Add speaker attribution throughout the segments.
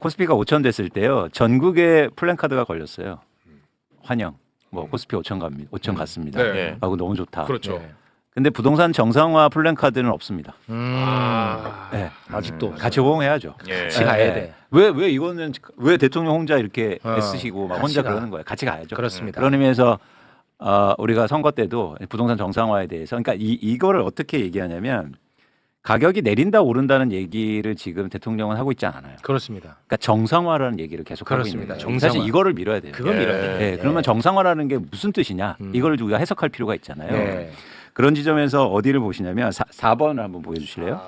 Speaker 1: 코스피가 5천 됐을 때요. 전국에 플랜카드가 걸렸어요. 환영. 뭐 코스피 5천 갔습니다.
Speaker 2: 네.
Speaker 1: 하고 너무 좋다.
Speaker 2: 그렇죠.
Speaker 3: 네.
Speaker 1: 근데 부동산 정상화 플랜카드는 없습니다. 네.
Speaker 3: 아직도
Speaker 1: 같이 호응해야죠.
Speaker 2: 예.
Speaker 3: 같이 가야 돼.
Speaker 1: 왜 이거는 왜 대통령 혼자 이렇게
Speaker 3: 어.
Speaker 1: 애쓰시고 막
Speaker 3: 같이
Speaker 1: 혼자
Speaker 3: 가.
Speaker 1: 그러는 거예요. 같이 가야죠.
Speaker 3: 그렇습니다.
Speaker 1: 그런 의미에서 우리가 선거 때도 부동산 정상화에 대해서 그러니까 이거를 어떻게 얘기하냐면 가격이 내린다 오른다는 얘기를 지금 대통령은 하고 있지 않아요.
Speaker 3: 그렇습니다.
Speaker 1: 그러니까 정상화라는 얘기를 계속 하고 있는
Speaker 3: 그렇습니다.
Speaker 1: 거예요.
Speaker 3: 정상화.
Speaker 1: 사실 이거를 밀어야 돼요.
Speaker 3: 그건 밀어야 돼요.
Speaker 1: 네, 그러면 정상화라는 게 무슨 뜻이냐
Speaker 3: 음.
Speaker 1: 이걸 우리가 해석할 필요가 있잖아요.
Speaker 3: 네.
Speaker 1: 그런 지점에서 어디를 보시냐면 4번을 한번 보여주실래요?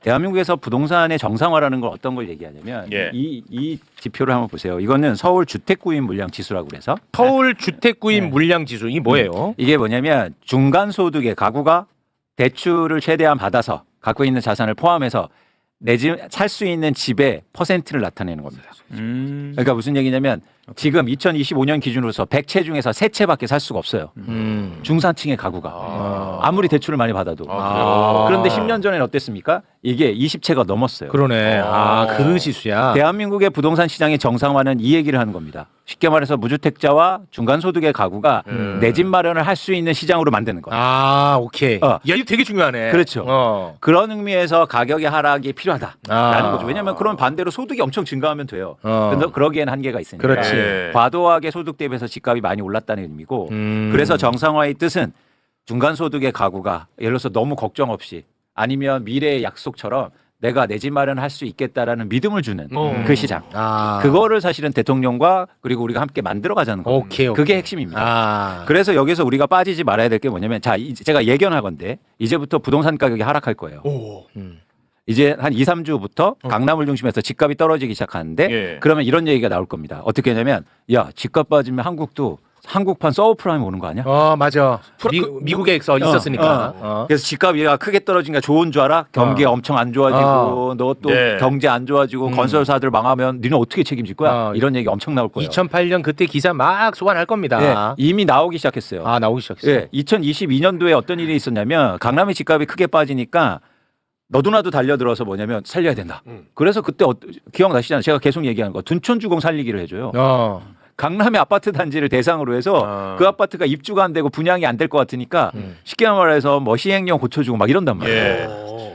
Speaker 1: 대한민국에서 부동산의 정상화라는 걸 어떤 걸 얘기하냐면
Speaker 2: 예.
Speaker 1: 이 지표를 한번 보세요. 이거는 서울 주택구입 물량 지수라고 그래서
Speaker 3: 서울 주택구입
Speaker 1: 네.
Speaker 3: 물량 지수 이 뭐예요?
Speaker 1: 이게 뭐냐면 중간 소득의 가구가 대출을 최대한 받아서 갖고 있는 자산을 포함해서 내 집 살 수 있는 집의 퍼센트를 나타내는 겁니다. 그러니까 무슨 얘기냐면 지금 2025년 기준으로서 100채 중에서 3채밖에 살 수가 없어요. 중산층의 가구가 아무리 대출을 많이 받아도.
Speaker 2: 아,
Speaker 1: 그런데 10년 전에는 어땠습니까? 이게 20채가 넘었어요.
Speaker 3: 그러네. 그 지수야.
Speaker 1: 대한민국의 부동산 시장의 정상화는 이 얘기를 하는 겁니다. 쉽게 말해서 무주택자와 중간소득의 가구가 내 집 마련을 할 수 있는 시장으로 만드는 거예요.
Speaker 3: 오케이.
Speaker 1: 어.
Speaker 3: 야, 이거 되게 중요하네.
Speaker 1: 그렇죠. 그런 의미에서 가격의 하락이 필요하다라는 거죠. 왜냐하면 그런 반대로 소득이 엄청 증가하면 돼요. 근데 그러기에는 한계가 있으니까.
Speaker 3: 그렇지.
Speaker 2: 예.
Speaker 1: 과도하게 소득 대비해서 집값이 많이 올랐다는 의미고 그래서 정상화의 뜻은 중간소득의 가구가 예를 들어서 너무 걱정 없이 아니면 미래의 약속처럼 내가 내 집 마련할 수 있겠다라는 믿음을 주는 그 시장. 그거를 사실은 대통령과 그리고 우리가 함께 만들어 가자는 거예요.
Speaker 3: 오케이.
Speaker 1: 그게 핵심입니다. 그래서 여기서 우리가 빠지지 말아야 될 게 뭐냐면 자, 제가 예견하건데 이제부터 부동산 가격이 하락할 거예요. 이제 한 2, 3주부터 강남을 중심해서 집값이 떨어지기 시작하는데
Speaker 2: 예.
Speaker 1: 그러면 이런 얘기가 나올 겁니다. 어떻게 하냐면 야, 집값 빠지면 한국도 한국판 서브프라임 오는 거 아니야?
Speaker 3: 맞아. 미국에서 있었으니까.
Speaker 1: 그래서 집값이 크게 떨어지니까 좋은 줄 알아? 경기가 엄청 안 좋아지고 너 또
Speaker 2: 네.
Speaker 1: 경제 안 좋아지고 건설사들 망하면 니는 어떻게 책임질 거야? 이런 얘기 엄청 나올 거예요.
Speaker 3: 2008년 그때 기사 막 소환할 겁니다.
Speaker 1: 예, 이미 나오기 시작했어요.
Speaker 3: 나오기 시작했어요.
Speaker 1: 예, 2022년도에 어떤 일이 있었냐면 강남의 집값이 크게 빠지니까 너도나도 달려들어서 뭐냐면 살려야 된다. 그래서 그때 기억나시잖아요. 제가 계속 얘기하는 거 둔촌주공 살리기를 해줘요. 강남의 아파트 단지를 대상으로 해서 그 아파트가 입주가 안 되고 분양이 안 될 것 같으니까 쉽게 말해서 뭐 시행령 고쳐주고 막 이런단 말이에요.
Speaker 2: 예.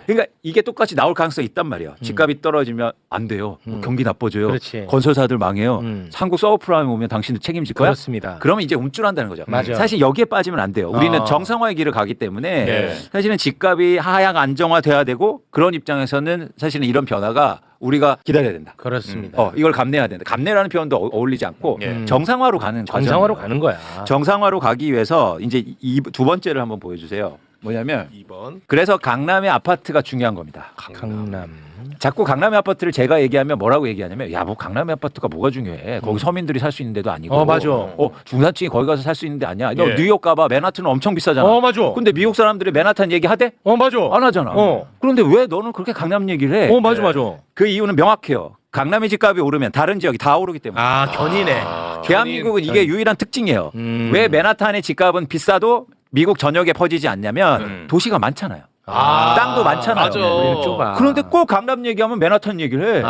Speaker 1: 그러니까 이게 똑같이 나올 가능성이 있단 말이에요. 집값이 떨어지면 안 돼요. 경기 나빠져요.
Speaker 3: 그렇지.
Speaker 1: 건설사들 망해요. 한국 서브프라임 오면 당신들 책임질 거야?
Speaker 3: 그렇습니다.
Speaker 1: 그러면 이제 움찔한다는 거죠.
Speaker 3: 맞아.
Speaker 1: 사실 여기에 빠지면 안 돼요. 우리는 정상화의 길을 가기 때문에
Speaker 2: 네.
Speaker 1: 사실은 집값이 하향 안정화돼야 되고 그런 입장에서는 사실은 이런 변화가 우리가 기다려야 된다.
Speaker 3: 그렇습니다.
Speaker 1: 이걸 감내해야 된다. 감내라는 표현도 어울리지 않고 정상화로 가는
Speaker 3: 정상화로
Speaker 1: 과정이에요.
Speaker 3: 가는 거야.
Speaker 1: 정상화로 가기 위해서 이제 두 번째를 한번 보여주세요. 뭐냐면
Speaker 2: 2번.
Speaker 1: 그래서 강남의 아파트가 중요한 겁니다.
Speaker 3: 강남.
Speaker 1: 자꾸 강남의 아파트를 제가 얘기하면 뭐라고 얘기하냐면 야, 뭐 강남의 아파트가 뭐가 중요해. 거기 서민들이 살 수 있는 데도 아니고.
Speaker 3: 맞아.
Speaker 1: 중산층이 거기 가서 살 수 있는 데 아니야. 너
Speaker 2: 예.
Speaker 1: 뉴욕 가봐. 맨하튼은 엄청 비싸잖아.
Speaker 3: 맞아.
Speaker 1: 근데 미국 사람들이 맨하탄 얘기 하대?
Speaker 3: 맞아.
Speaker 1: 안 하잖아. 그런데 왜 너는 그렇게 강남 얘기를 해?
Speaker 3: 맞아.
Speaker 1: 그 이유는 명확해요. 강남의 집값이 오르면 다른 지역이 다 오르기 때문에.
Speaker 3: 견이네.
Speaker 1: 대한민국은 이게 유일한 특징이에요. 왜 맨하탄의 집값은 비싸도 미국 전역에 퍼지지 않냐면 도시가 많잖아요. 땅도 많잖아요.
Speaker 2: 맞아.
Speaker 3: 좁아.
Speaker 1: 그런데 꼭 강남 얘기하면 맨하탄 얘기를 해.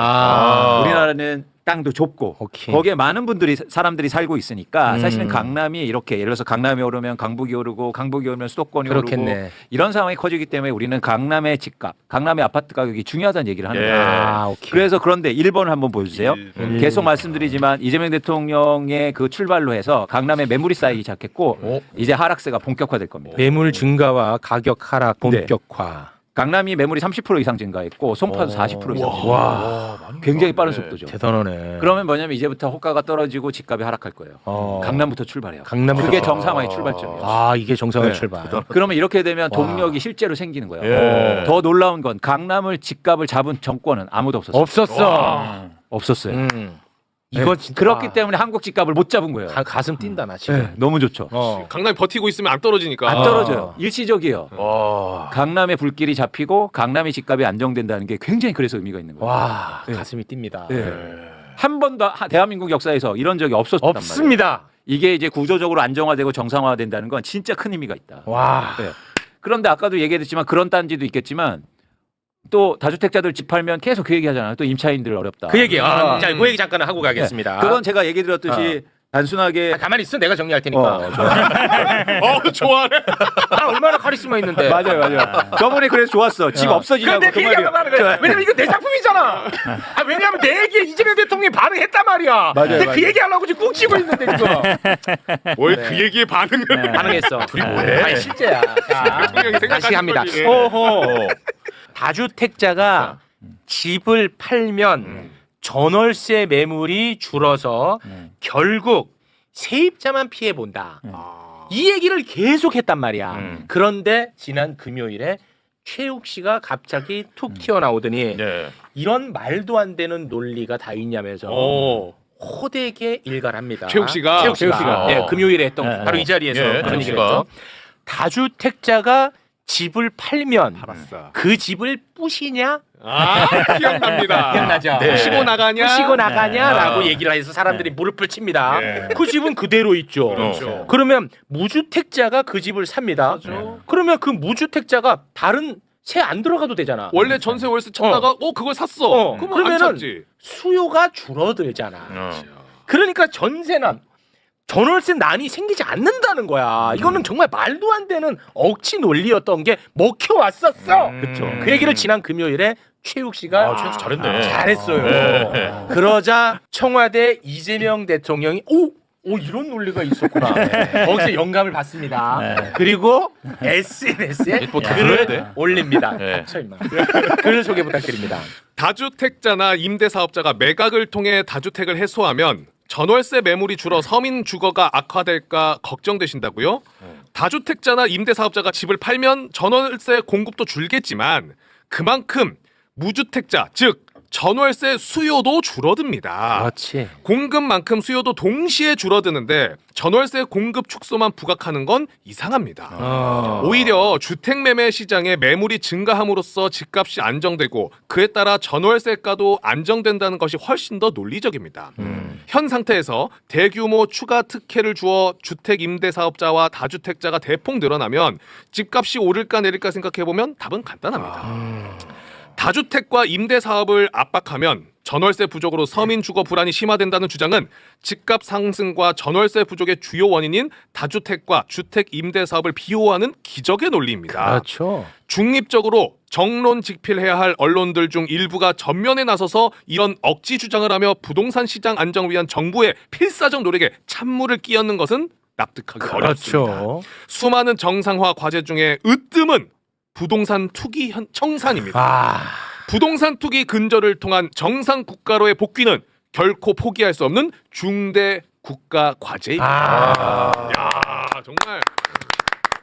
Speaker 1: 우리나라는 땅도 좁고
Speaker 3: 오케이.
Speaker 1: 거기에 많은 사람들이 살고 있으니까 사실은 강남이 이렇게 예를 들어서 강남이 오르면 강북이 오르고 강북이 오르면 수도권이
Speaker 3: 그렇겠네.
Speaker 1: 오르고 이런 상황이 커지기 때문에 우리는 강남의 집값, 강남의 아파트 가격이 중요하다는 얘기를 하는
Speaker 2: 예.
Speaker 1: 거예요.
Speaker 3: 오케이.
Speaker 1: 그래서 그런데 1번을 한번 보여주세요. 계속 말씀드리지만 이재명 대통령의 그 출발로 해서 강남에 매물이 쌓이기 시작했고 이제 하락세가 본격화될 겁니다.
Speaker 3: 매물 증가와 가격 하락 본격화.
Speaker 1: 강남이 매물이 30% 이상 증가했고 송파도 40% 이상 증가.
Speaker 3: 와,
Speaker 1: 굉장히 빠른 속도죠.
Speaker 3: 대단하네.
Speaker 1: 그러면 뭐냐면 이제부터 호가가 떨어지고 집값이 하락할 거예요. 강남부터 출발해요.
Speaker 3: 강남부터.
Speaker 1: 그게 정상화의 출발점이에요.
Speaker 3: 이게 정상화
Speaker 1: 네.
Speaker 3: 출발.
Speaker 1: 그러면 이렇게 되면 동력이 실제로 생기는 거예요.
Speaker 2: 예.
Speaker 1: 더 놀라운 건 강남을 집값을 잡은 정권은 아무도 없었어요. 없었어요.
Speaker 3: 이거
Speaker 1: 네.
Speaker 3: 진짜
Speaker 1: 그렇기 때문에 한국 집값을 못 잡은 거예요.
Speaker 3: 가슴 뛴다 나 지금.
Speaker 1: 네, 너무 좋죠.
Speaker 2: 강남이 버티고 있으면 안 떨어지니까.
Speaker 1: 안 떨어져요. 일시적이에요. 강남의 불길이 잡히고 강남의 집값이 안정된다는 게 굉장히 그래서 의미가 있는 거예요.
Speaker 3: 와,
Speaker 1: 네.
Speaker 3: 가슴이 뜁니다.
Speaker 1: 네. 한 번도 대한민국 역사에서 이런 적이 없었단 말이에요.
Speaker 3: 없습니다.
Speaker 1: 이게 이제 구조적으로 안정화되고 정상화된다는 건 진짜 큰 의미가 있다.
Speaker 3: 와.
Speaker 1: 네. 그런데 아까도 얘기했지만 그런 딴지도 있겠지만 또 다주택자들 집 팔면 계속 그 얘기 하잖아요. 또 임차인들 어렵다.
Speaker 3: 그 얘기. 자, 그 얘기 잠깐 하고 가겠습니다.
Speaker 1: 그건 제가 얘기 드렸듯이 단순하게
Speaker 3: 가만히 있어. 내가 정리할 테니까.
Speaker 2: 좋아해.
Speaker 3: 나 얼마나 카리스마 있는데.
Speaker 1: 맞아요. 저번에 그래서 좋았어. 집 없어지냐고
Speaker 3: 근데 그 얘기하면 하는 거야. 왜냐면 이거 내 작품이잖아. 왜냐면 내 얘기에 이재명 대통령이 반응했단 말이야. 근데 그 얘기하려고 지금 꾹 치고 있는데 지금.
Speaker 2: 뭘 그 얘기에 반응을
Speaker 3: 반응했어. 둘이 뭐해? 아니 실제야. 자,
Speaker 2: 대통령이
Speaker 3: 다시
Speaker 2: 생각하는
Speaker 3: 합니다.
Speaker 2: 거지.
Speaker 3: 어허. 다주택자가 집을 팔면 전월세 매물이 줄어서 결국 세입자만 피해 본다. 이 얘기를 계속 했단 말이야. 그런데 지난 금요일에 최욱 씨가 갑자기 툭 튀어나오더니 이런 말도 안 되는 논리가 다 있냐면서 호되게 일갈합니다.
Speaker 2: 최욱 씨가?
Speaker 3: 네, 금요일에 했던 바로 이 자리에서 그런 얘기를 했죠. 다주택자가 집을 팔면 그 집을 부시냐?
Speaker 2: 기억납니다.
Speaker 3: 기억나죠?
Speaker 2: 부시고 나가냐?
Speaker 3: 부시고 나가냐라고 얘기를 해서 사람들이 무릎을 칩니다. 그 집은 그대로 있죠.
Speaker 2: 그렇죠.
Speaker 3: 그러면 무주택자가 그 집을 삽니다. 그러면 그 무주택자가 다른 세 안 들어가도 되잖아.
Speaker 2: 원래 전세 월세 찾다가 그걸 샀어. 그러면 안
Speaker 3: 그러면은
Speaker 2: 찾지.
Speaker 3: 수요가 줄어들잖아. 그러니까 전세난 전월세 난이 생기지 않는다는 거야. 이거는 정말 말도 안 되는 억지 논리였던 게 먹혀왔었어.
Speaker 1: 그렇죠.
Speaker 3: 그 얘기를 지난 금요일에 최욱 씨가
Speaker 2: 최욱 씨 잘했네.
Speaker 3: 잘했어요. 그러자 청와대 이재명 대통령이 이런 논리가 있었구나. 거기서 영감을 받습니다. 그리고 SNS에 글을 올립니다. 닥쳐 임마. 글을 소개 부탁드립니다.
Speaker 2: 다주택자나 임대사업자가 매각을 통해 다주택을 해소하면 전월세 매물이 줄어 서민 주거가 악화될까 걱정되신다고요? 다주택자나 임대사업자가 집을 팔면 전월세 공급도 줄겠지만 그만큼 무주택자, 즉 전월세 수요도 줄어듭니다.
Speaker 3: 그렇지.
Speaker 2: 공급만큼 수요도 동시에 줄어드는데 전월세 공급 축소만 부각하는 건 이상합니다. 오히려 주택 매매 시장에 매물이 증가함으로써 집값이 안정되고 그에 따라 전월세가도 안정된다는 것이 훨씬 더 논리적입니다. 현 상태에서 대규모 추가 특혜를 주어 주택 임대 사업자와 다주택자가 대폭 늘어나면 집값이 오를까 내릴까 생각해보면 답은 간단합니다. 다주택과 임대 사업을 압박하면 전월세 부족으로 서민 주거 불안이 심화된다는 주장은 집값 상승과 전월세 부족의 주요 원인인 다주택과 주택 임대 사업을 비호하는 기적의 논리입니다.
Speaker 3: 그렇죠.
Speaker 2: 중립적으로 정론직필해야 할 언론들 중 일부가 전면에 나서서 이런 억지 주장을 하며 부동산 시장 안정을 위한 정부의 필사적 노력에 찬물을 끼얹는 것은 납득하기 어렵습니다. 수많은 정상화 과제 중에 으뜸은 부동산 투기 청산입니다. 부동산 투기 근절을 통한 정상 국가로의 복귀는 결코 포기할 수 없는 중대 국가 과제입니다. 야, 정말.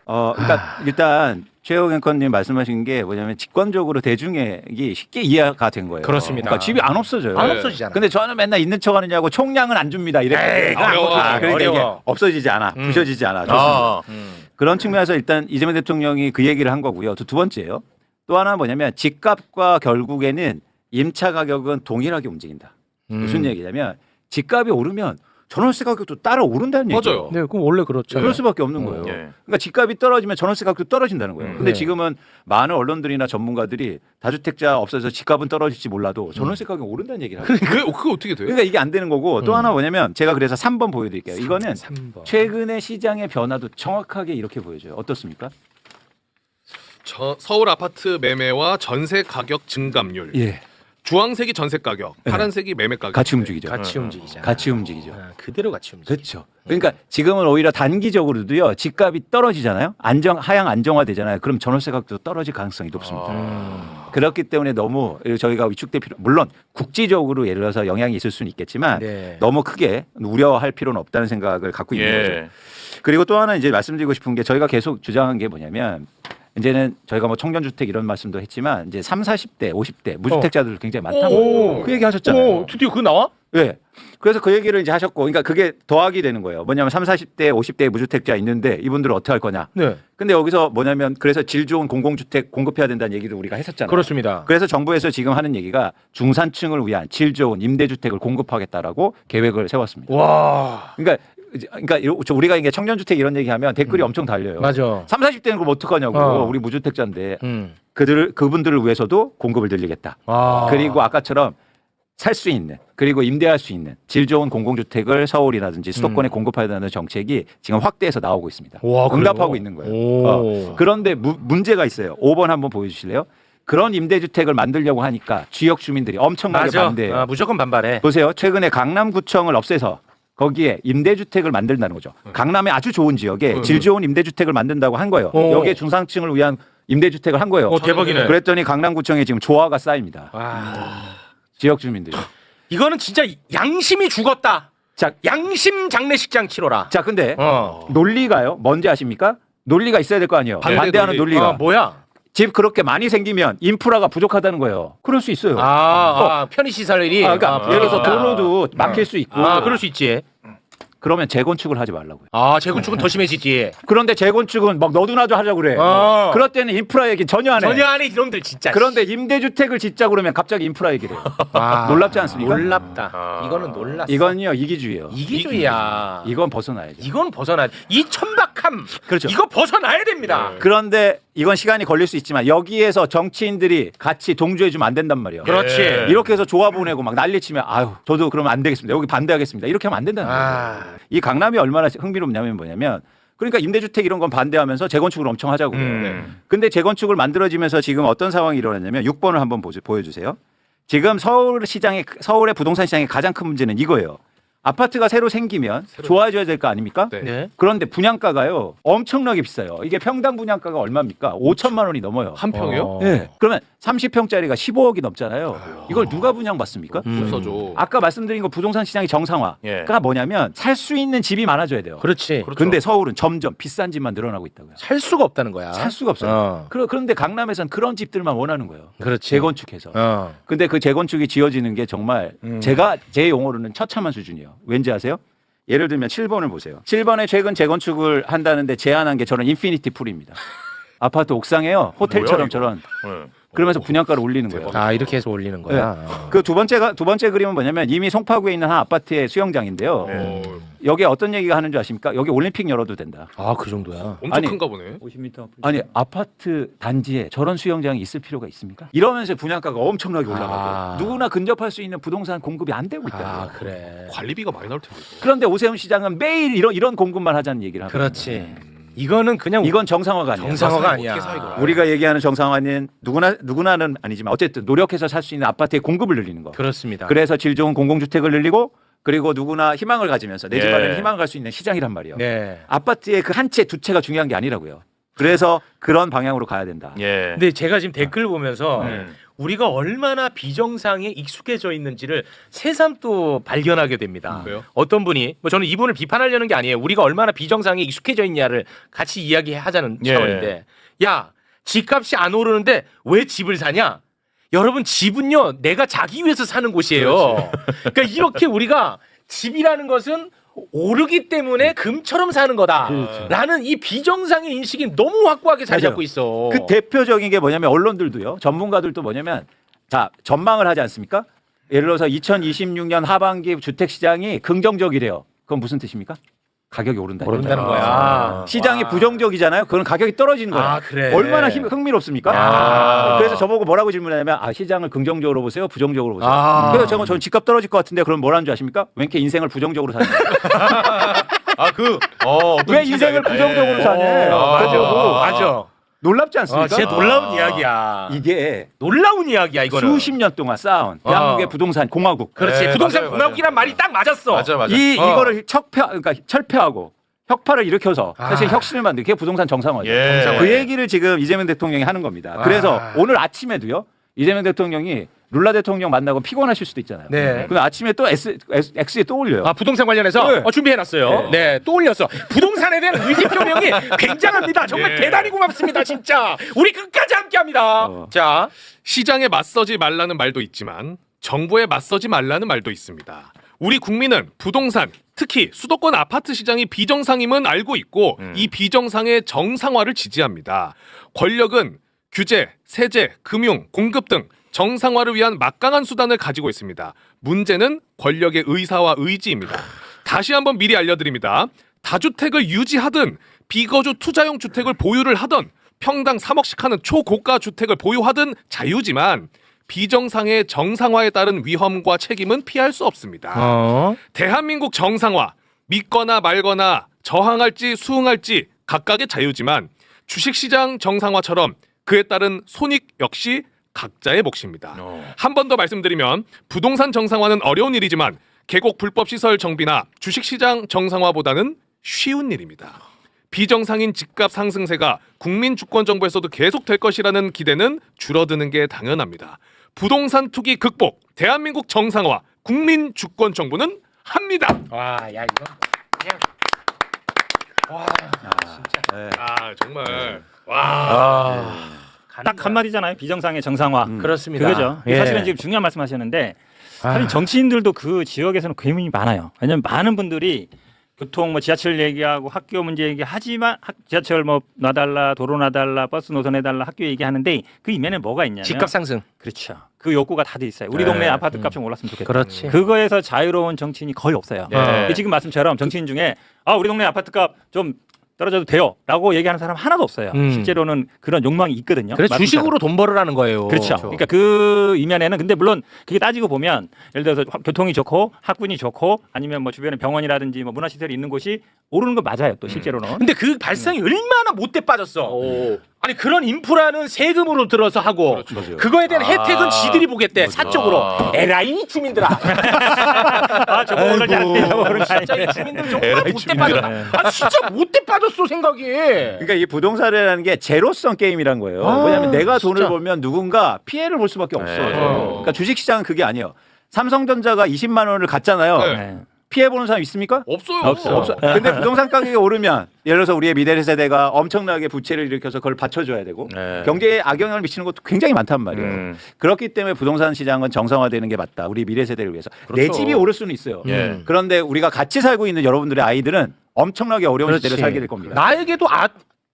Speaker 1: 그러니까 일단 최욱 앵커님 말씀하신 게 뭐냐면 직관적으로 대중에게 쉽게 이해가 된 거예요.
Speaker 3: 그렇습니다.
Speaker 1: 그러니까 집이 안 없어져요.
Speaker 3: 안 없어지잖아.
Speaker 1: 근데 저는 맨날 있는 척 하느냐고 총량은 안 줍니다. 이렇게. 그러니까 이게 없어지지 않아. 부셔지지 않아. 좋습니다. 그런 측면에서 일단 이재명 대통령이 그 얘기를 한 거고요. 두 번째요. 또 하나 뭐냐면 집값과 결국에는 임차 가격은 동일하게 움직인다. 무슨 얘기냐면 집값이 오르면 전월세 가격도 따라 오른다는 얘기죠.
Speaker 2: 맞아요.
Speaker 3: 네, 그럼 원래 그렇죠.
Speaker 1: 그럴 수밖에 없는 거예요. 그러니까 집값이 떨어지면 전월세 가격도 떨어진다는 거예요. 근데 지금은 많은 언론들이나 전문가들이 다주택자 없어서 집값은 떨어질지 몰라도 전월세 가격이 오른다는 얘기를 하고.
Speaker 2: 그게 어떻게 돼요?
Speaker 1: 그러니까 이게 안 되는 거고 또 하나 뭐냐면 제가 그래서 3번 보여드릴게요. 이거는
Speaker 3: 3번.
Speaker 1: 최근의 시장의 변화도 정확하게 이렇게 보여줘요. 어떻습니까?
Speaker 2: 서울 아파트 매매와 전세 가격 증감률.
Speaker 1: 예.
Speaker 2: 주황색이 전세 가격, 파란색이 매매 가격.
Speaker 1: 같이 움직이죠.
Speaker 3: 같이 움직이잖아.
Speaker 1: 같이 움직이죠.
Speaker 3: 그대로 같이 움직이죠.
Speaker 1: 그렇죠. 그러니까 지금은 오히려 단기적으로도요. 집값이 떨어지잖아요. 하향 안정화되잖아요. 그럼 전월세 가격도 떨어질 가능성이 높습니다. 그렇기 때문에 너무 저희가 위축될 필요 물론 국지적으로 예를 들어서 영향이 있을 수는 있겠지만 너무 크게 우려할 필요는 없다는 생각을 갖고 있는 거죠. 그리고 또 하나 이제 말씀드리고 싶은 게 저희가 계속 주장한 게 뭐냐면 이제는 저희가 뭐 청년주택 이런 말씀도 했지만 이제 30, 40대, 50대 무주택자들 굉장히 많다고 그 얘기 하셨잖아요.
Speaker 3: 드디어 그거 나와?
Speaker 1: 네. 그래서 그 얘기를 이제 하셨고, 그러니까 그게 더하기 되는 거예요. 뭐냐면 30, 40대, 50대 무주택자 있는데 이분들은 어떻게 할 거냐.
Speaker 3: 네.
Speaker 1: 근데 여기서 뭐냐면 그래서 질 좋은 공공주택 공급해야 된다는 얘기를 우리가 했었잖아요.
Speaker 3: 그렇습니다.
Speaker 1: 그래서 정부에서 지금 하는 얘기가 중산층을 위한 질 좋은 임대주택을 공급하겠다라고 계획을 세웠습니다.
Speaker 3: 와.
Speaker 1: 그러니까 그러니까 우리가 이게 청년주택 이런 얘기하면 댓글이 엄청 달려요.
Speaker 3: 맞아.
Speaker 1: 3, 40대는 그럼 어떡하냐고. 우리 무주택자인데 그분들을 위해서도 공급을 늘리겠다. 그리고 아까처럼 살 수 있는 그리고 임대할 수 있는 질 좋은 공공주택을 서울이라든지 수도권에 공급하려는 정책이 지금 확대해서 나오고 있습니다.
Speaker 3: 와,
Speaker 1: 응답하고 있는 거예요. 그런데 문제가 있어요. 5번 한번 보여주실래요? 그런 임대주택을 만들려고 하니까 지역 주민들이 엄청나게 반대해요.
Speaker 3: 무조건 반발해.
Speaker 1: 보세요. 최근에 강남구청을 없애서 거기에 임대주택을 만든다는 거죠. 강남의 아주 좋은 지역에 질 좋은 임대주택을 만든다고 한 거예요. 여기에 중상층을 위한 임대주택을 한 거예요.
Speaker 3: 대박이네.
Speaker 1: 그랬더니 강남구청에 지금 조화가 쌓입니다. 지역 주민들이.
Speaker 3: 이거는 진짜 양심이 죽었다.
Speaker 1: 자,
Speaker 3: 양심 장례식장 치러라.
Speaker 1: 자, 근데 논리가요. 뭔지 아십니까? 논리가 있어야 될 거 아니에요. 반대하는
Speaker 2: 논리.
Speaker 1: 논리가.
Speaker 3: 뭐야?
Speaker 1: 집 그렇게 많이 생기면 인프라가 부족하다는 거예요. 그럴 수 있어요.
Speaker 3: 편의시설이.
Speaker 1: 그러니까 예를 들어서 도로도 막힐 수 있고.
Speaker 3: 그럴 수 있지.
Speaker 1: 그러면 재건축을 하지 말라고요.
Speaker 3: 재건축은 더 심해지지.
Speaker 1: 그런데 재건축은 막 너도나도 하자고 그래. 그럴 때는 인프라 얘기 전혀 안 해.
Speaker 3: 전혀 안 해, 이놈들 진짜.
Speaker 1: 그런데 임대주택을 짓자 그러면 갑자기 인프라 얘기를 해요. 놀랍지 않습니까?
Speaker 3: 놀랍다. 이거는 놀랐어.
Speaker 1: 이건요 이기주의예요.
Speaker 3: 이기주의야.
Speaker 1: 이건 벗어나야죠.
Speaker 3: 이건 벗어나야 돼. 이 천박함.
Speaker 1: 그렇죠.
Speaker 3: 이거 벗어나야 됩니다.
Speaker 1: 그런데 이건 시간이 걸릴 수 있지만 여기에서 정치인들이 같이 동조해주면 안 된단 말이에요.
Speaker 3: 그렇지.
Speaker 1: 이렇게 해서 조합 보내고 막 난리치면 아유 저도 그러면 안 되겠습니다. 여기 반대하겠습니다. 이렇게 하면 안 된다는 거예요. 이 강남이 얼마나 흥미롭냐면 뭐냐면 그러니까 임대주택 이런 건 반대하면서 재건축을 엄청 하자고 그래요. 근데 재건축을 만들어지면서 지금 어떤 상황이 일어났냐면 6번을 한번 보여주세요. 지금 서울의 부동산 시장의 가장 큰 문제는 이거예요. 아파트가 새로 생기면 좋아져야 될 거 아닙니까?
Speaker 2: 네.
Speaker 1: 그런데 분양가가요 엄청나게 비싸요. 이게 평당 분양가가 얼마입니까? 5천만 원이 넘어요.
Speaker 2: 한 평이요?
Speaker 1: 네. 그러면 30평짜리가 15억이 넘잖아요. 이걸 누가 분양받습니까?
Speaker 2: 못 써줘.
Speaker 1: 아까 말씀드린 거 부동산 시장의 정상화가 뭐냐면 살 수 있는 집이 많아져야 돼요.
Speaker 3: 그렇지.
Speaker 1: 근데 서울은 점점 비싼 집만 늘어나고 있다고요.
Speaker 3: 살 수가 없다는 거야.
Speaker 1: 살 수가 없어요. 그런데 강남에서는 그런 집들만 원하는 거예요.
Speaker 3: 그렇지.
Speaker 1: 재건축해서. 근데 그 재건축이 지어지는 게 정말 제 용어로는 처참한 수준이에요. 왠지 아세요? 예를 들면 7번을 보세요. 7번에 최근 재건축을 한다는데 제안한 게 저는 인피니티 풀입니다. 아파트 옥상에요. 호텔처럼 저런. 그러면서 분양가를 올리는 거예요.
Speaker 3: 이렇게 해서 올리는 거야.
Speaker 1: 그 두 번째 그림은 뭐냐면 이미 송파구에 있는 한 아파트의 수영장인데요. 여기에 어떤 얘기가 하는 줄 아십니까? 여기 올림픽 열어도 된다.
Speaker 3: 그 정도야.
Speaker 2: 엄청 큰가 보네.
Speaker 1: 50m. 아니 아파트 단지에 저런 수영장이 있을 필요가 있습니까? 이러면서 분양가가 엄청나게 올라가고 누구나 근접할 수 있는 부동산 공급이 안 되고 있다.
Speaker 3: 그래.
Speaker 2: 관리비가 많이 나올 텐데.
Speaker 1: 그런데 오세훈 시장은 매일 이런 공급만 하자는 얘기를 하고.
Speaker 3: 그렇지. 이거는 그냥
Speaker 1: 이건 정상화가 아니야.
Speaker 3: 정상화가 아니야.
Speaker 1: 우리가 얘기하는 정상화는 누구나는 아니지만 어쨌든 노력해서 살 수 있는 아파트의 공급을 늘리는 거.
Speaker 3: 그렇습니다.
Speaker 1: 그래서 질 좋은 공공주택을 늘리고 그리고 누구나 희망을 가지면서 내 집 마련에 희망을 갈 수 있는 시장이란 말이에요. 아파트의 그 한 채 두 채가 중요한 게 아니라고요. 그래서 그런 방향으로 가야 된다.
Speaker 3: 근데 제가 지금 댓글 보면서 우리가 얼마나 비정상에 익숙해져 있는지를 새삼 또 발견하게 됩니다.
Speaker 2: 왜요?
Speaker 3: 어떤 분이 저는 이분을 비판하려는 게 아니에요. 우리가 얼마나 비정상에 익숙해져 있냐를 같이 이야기하자는 차원인데 야, 집값이 안 오르는데 왜 집을 사냐? 여러분 집은요 내가 자기 위해서 사는 곳이에요. 그러니까 이렇게 우리가 집이라는 것은 오르기 때문에 금처럼 사는 거다라는 이 비정상의 인식이 너무 확고하게 자리 잡고 있어.
Speaker 1: 그 대표적인 게 뭐냐면 언론들도요. 전문가들도 뭐냐면 자 전망을 하지 않습니까? 예를 들어서 2026년 하반기 주택시장이 긍정적이래요. 그건 무슨 뜻입니까? 가격이 오른다는
Speaker 3: 거야.
Speaker 1: 시장이 부정적이잖아요. 그건 가격이 떨어지는 거야.
Speaker 3: 그래.
Speaker 1: 얼마나 흥미롭습니까? 그래서 저보고 뭐라고 질문하냐면 시장을 긍정적으로 보세요, 부정적으로 보세요. 그래서 저는 집값 떨어질 것 같은데 그럼 뭐라는 줄 아십니까? 왜 이렇게 인생을 부정적으로 사냐? 왜 인생을 부정적으로 사냐?
Speaker 3: 맞아.
Speaker 1: 놀랍지 않습니까?
Speaker 3: 진짜 놀라운 이야기야.
Speaker 1: 이게
Speaker 3: 놀라운 이야기야 이거는.
Speaker 1: 수십 년 동안 쌓아온 대한민국의 부동산 공화국.
Speaker 3: 그렇지. 부동산 공화국이란 말이 딱 맞았어.
Speaker 4: 맞아.
Speaker 1: 이거를 그러니까 철폐하고 혁파를 일으켜서 사실 혁신을 만든 게 부동산 정상화죠. 그 얘기를 지금 이재명 대통령이 하는 겁니다. 그래서 오늘 아침에도요. 이재명 대통령이 룰라 대통령 만나고 피곤하실 수도 있잖아요. 근데 아침에 또 X에 또 올려요.
Speaker 3: 부동산 관련해서 준비해놨어요. 또 올렸어. 부동산에 대한 의지 표명이 굉장합니다. 정말 대단히 고맙습니다. 진짜. 우리 끝까지 함께합니다. 자,
Speaker 2: 시장에 맞서지 말라는 말도 있지만 정부에 맞서지 말라는 말도 있습니다. 우리 국민은 부동산, 특히 수도권 아파트 시장이 비정상임은 알고 있고 이 비정상의 정상화를 지지합니다. 권력은 규제, 세제, 금융, 공급 등 정상화를 위한 막강한 수단을 가지고 있습니다. 문제는 권력의 의사와 의지입니다. 다시 한번 미리 알려드립니다. 다주택을 유지하든 비거주 투자용 주택을 보유를 하든 평당 3억씩 하는 초고가 주택을 보유하든 자유지만 비정상의 정상화에 따른 위험과 책임은 피할 수 없습니다. 대한민국 정상화, 믿거나 말거나 저항할지 수응할지 각각의 자유지만 주식시장 정상화처럼 그에 따른 손익 역시 각자의 몫입니다. 한 번 더 말씀드리면 부동산 정상화는 어려운 일이지만 계곡 불법 시설 정비나 주식시장 정상화보다는 쉬운 일입니다. 비정상인 집값 상승세가 국민 주권 정부에서도 계속될 것이라는 기대는 줄어드는 게 당연합니다. 부동산 투기 극복, 대한민국 정상화, 국민 주권 정부는 합니다.
Speaker 3: 와, 야 이거 그냥 와, 진짜.
Speaker 2: 아 정말
Speaker 4: 딱 한마디잖아요. 비정상의 정상화.
Speaker 3: 그렇습니다.
Speaker 4: 그거죠.
Speaker 3: 예.
Speaker 4: 사실은 지금 중요한 말씀하셨는데 사실 정치인들도 그 지역에서는 고민이 많아요. 왜냐하면 많은 분들이 교통 뭐 지하철 얘기하고 학교 문제 얘기하지만 지하철 뭐 놔달라, 도로 놔달라, 버스 노선 해달라, 학교 얘기하는데 그 이면에 뭐가 있냐면
Speaker 3: 집값 상승.
Speaker 4: 그렇죠. 그 욕구가 다 돼 있어요. 우리 동네 아파트 값 좀 올랐으면 좋겠다.
Speaker 3: 그렇지.
Speaker 4: 그거에서 자유로운 정치인이 거의 없어요.
Speaker 3: 네.
Speaker 4: 지금 말씀처럼 정치인 중에 우리 동네 아파트 값 좀 떨어져도 돼요라고 얘기하는 사람 하나도 없어요. 실제로는 그런 욕망이 있거든요.
Speaker 3: 그래서
Speaker 4: 말씀처럼.
Speaker 3: 주식으로 돈 벌으라는 거예요.
Speaker 4: 그렇죠. 그러니까 그 이면에는 근데 물론 그게 따지고 보면 예를 들어서 교통이 좋고 학군이 좋고 아니면 뭐 주변에 병원이라든지 뭐 문화시설이 있는 곳이 오르는 거 맞아요. 또 실제로는.
Speaker 3: 근데 그 발상이 얼마나 못돼 빠졌어. 아니 그런 인프라는 세금으로 들어서 하고 그거에 대한 혜택은 지들이 보겠대 사적으로. 에라이 주민들아.
Speaker 4: 저거 오늘 잘했대요.
Speaker 3: 진짜 이 주민들 정말 못돼 빠졌다. 진짜 못돼 빠졌어 생각이.
Speaker 1: 그러니까 이 부동산이라는 게 제로성 게임이란 거예요. 왜냐하면 내가 돈을 벌면 누군가 피해를 볼 수밖에 없어요. 그러니까 주식시장은 그게 아니에요. 삼성전자가 20만 원을 갔잖아요.
Speaker 2: 네.
Speaker 1: 피해 보는 사람 있습니까?
Speaker 2: 없어요.
Speaker 1: 없어. 근데 부동산 가격이 오르면 예를 들어서 우리의 미래 세대가 엄청나게 부채를 일으켜서 그걸 받쳐줘야 되고 경제에 악영향을 미치는 것도 굉장히 많단 말이에요. 그렇기 때문에 부동산 시장은 정상화되는 게 맞다. 우리 미래 세대를 위해서. 내 집이 오를 수는 있어요. 그런데 우리가 같이 살고 있는 여러분들의 아이들은 엄청나게 어려운 시대를 살게 될 겁니다.
Speaker 3: 나에게도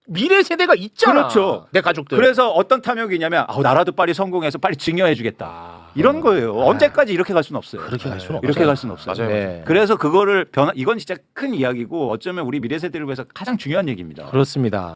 Speaker 3: 미래 세대가 있잖아.
Speaker 1: 그렇죠.
Speaker 3: 내 가족들.
Speaker 1: 그래서 어떤 탐욕이 있냐면 나라도 빨리 성공해서 빨리 증여해주겠다. 이런 거예요. 언제까지 이렇게 갈 수는 없어요.
Speaker 3: 그렇게 갈 수는
Speaker 1: 이렇게 갈 수는 없어요.
Speaker 2: 맞아요.
Speaker 3: 네.
Speaker 1: 그래서 그거를 이건 진짜 큰 이야기고 어쩌면 우리 미래 세대를 위해서 가장 중요한 얘기입니다.
Speaker 3: 그렇습니다.